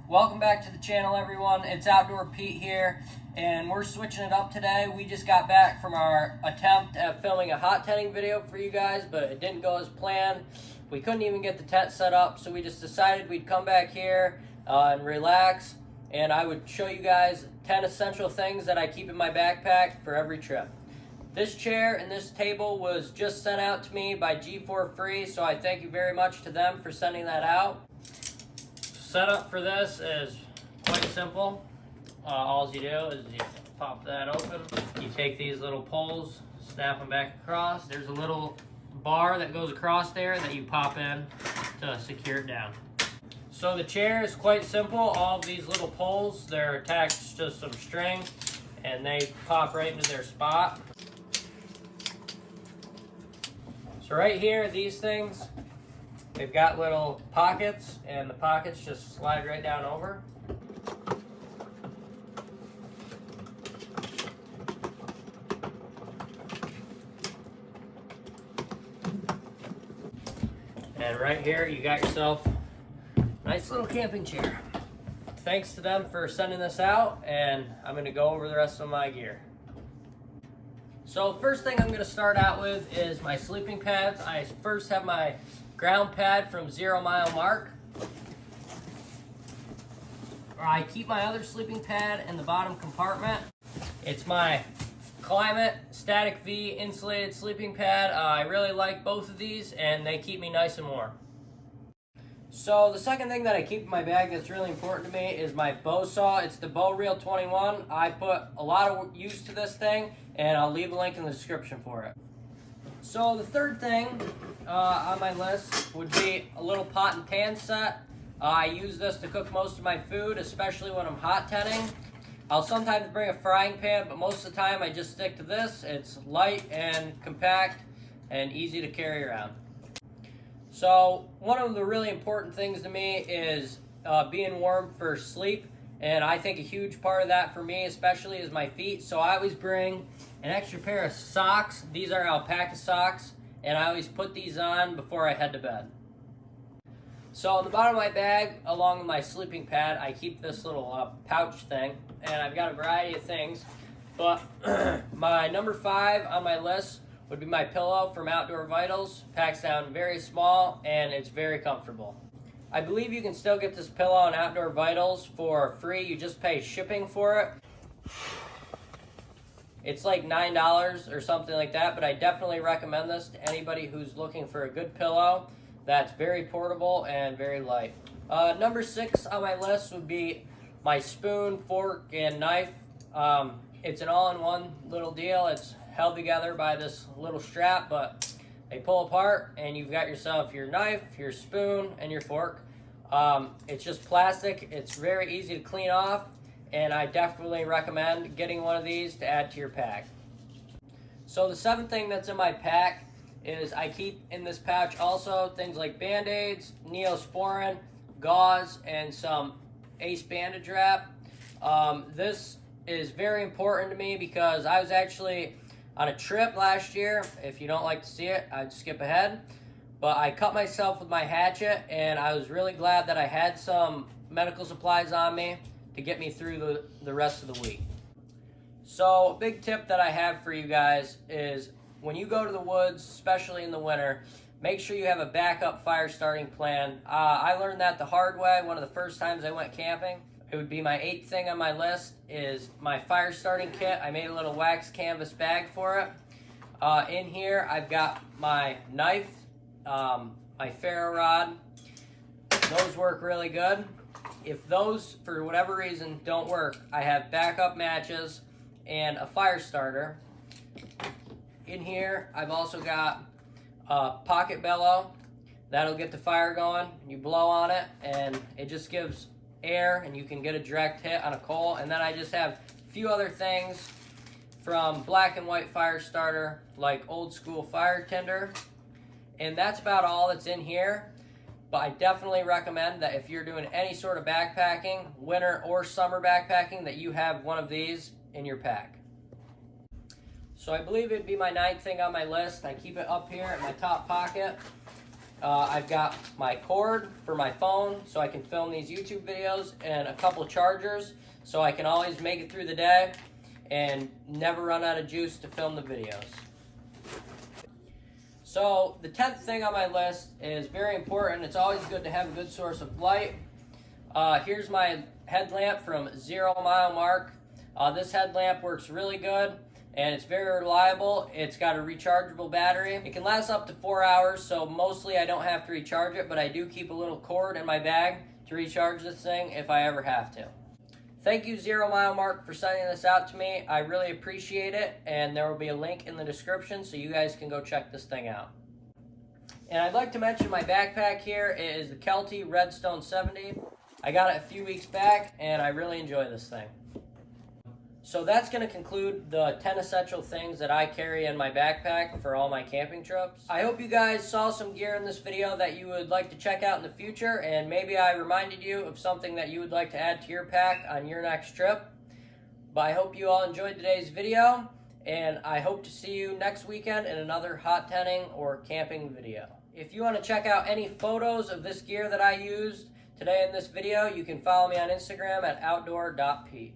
Welcome back to the channel, everyone. It's Outdoor Pete here, and we're switching it up today. We just got back from our attempt at filming a hot tenting video for you guys, but it didn't go as planned. We couldn't even get the tent set up, so we just decided we'd come back here and relax, and I would show you guys 10 essential things that I keep in my backpack for every trip. This chair and this table was just sent out to me by G4 Free, so I thank you very much to them for sending that out. Setup for this is quite simple. All you do is you pop that open. You take these little poles, snap them back across. There's a little bar that goes across there that you pop in to secure it down. So the chair is quite simple. All of these little poles, they're attached to some string and they pop right into their spot. So right here, these things, they've got little pockets, and the pockets just slide right down over. And right here, you got yourself a nice little camping chair. Thanks to them for sending this out, and I'm gonna go over the rest of my gear. So first thing I'm gonna start out with is my sleeping pads. I first have my ground pad from 0 Mile Mark. I keep my other sleeping pad in the bottom compartment. It's my Climate Static V insulated sleeping pad. I really like both of these and they keep me nice and warm. So the second thing that I keep in my bag that's really important to me is my bow saw. It's the Bow Reel 21. I put a lot of use to this thing and I'll leave a link in the description for it. So the third thing on my list would be a little pot and pan set. I use this to cook most of my food, especially when I'm hot tenting. I'll sometimes bring a frying pan, but most of the time I just stick to this. It's light and compact and easy to carry around. So one of the really important things to me is being warm for sleep. And I think a huge part of that for me especially is my feet. So I always bring an extra pair of socks. These are alpaca socks. And I always put these on before I head to bed. So on the bottom of my bag, along with my sleeping pad, I keep this little pouch thing. And I've got a variety of things. But my number 5 on my list would be my pillow from Outdoor Vitals. Packs down very small and it's very comfortable. I believe you can still get this pillow on Outdoor Vitals for free. You just pay shipping for it. It's like $9 or something like that, but I definitely recommend this to anybody who's looking for a good pillow that's very portable and very light. Number 6 on my list would be my spoon, fork, and knife. It's an all-in-one little deal. It's held together by this little strap, but they pull apart and you've got yourself your knife, your spoon, and your fork. It's just plastic. It's very easy to clean off, and I definitely recommend getting one of these to add to your pack. So the 7th thing that's in my pack is I keep in this pouch also things like Band-Aids, Neosporin, gauze, and some Ace bandage wrap. This is very important to me because I was actually on a trip last year. If you don't like to see it, I'd skip ahead. But I cut myself with my hatchet, and I was really glad that I had some medical supplies on me to get me through the rest of the week. So a big tip that I have for you guys is when you go to the woods, especially in the winter, make sure you have a backup fire starting plan. I learned that the hard way one of the first times I went camping. It would be my 8th thing on my list is my fire starting kit. I made a little wax canvas bag for it. In here, I've got my knife, my ferro rod. Those work really good. If those, for whatever reason, don't work, I have backup matches and a fire starter. In here, I've also got a pocket bellow. That'll get the fire going. You blow on it, and it just gives air and you can get a direct hit on a coal. And then I just have a few other things from Black and White Fire Starter, like old school fire tinder, and that's about all that's in here. But I definitely recommend that if you're doing any sort of backpacking, winter or summer backpacking, that you have one of these in your pack. So I believe it'd be my 9th thing on my list. I keep it up here in my top pocket. I've got my cord for my phone so I can film these YouTube videos, and a couple chargers so I can always make it through the day and never run out of juice to film the videos. So the 10th thing on my list is very important. It's always good to have a good source of light. Here's my headlamp from 0 Mile Mark. This headlamp works really good and it's very reliable. It's got a rechargeable battery. It can last up to 4 hours, so mostly I don't have to recharge it, but I do keep a little cord in my bag to recharge this thing if I ever have to. Thank you, 0 Mile Mark, for sending this out to me. I really appreciate it, and there will be a link in the description so you guys can go check this thing out. And I'd like to mention my backpack here. It is the Kelty Redstone 70. I got it a few weeks back, and I really enjoy this thing. So that's going to conclude the 10 essential things that I carry in my backpack for all my camping trips. I hope you guys saw some gear in this video that you would like to check out in the future, and maybe I reminded you of something that you would like to add to your pack on your next trip. But I hope you all enjoyed today's video, and I hope to see you next weekend in another hot tenning or camping video. If you want to check out any photos of this gear that I used today in this video, you can follow me on Instagram at outdoor.pete.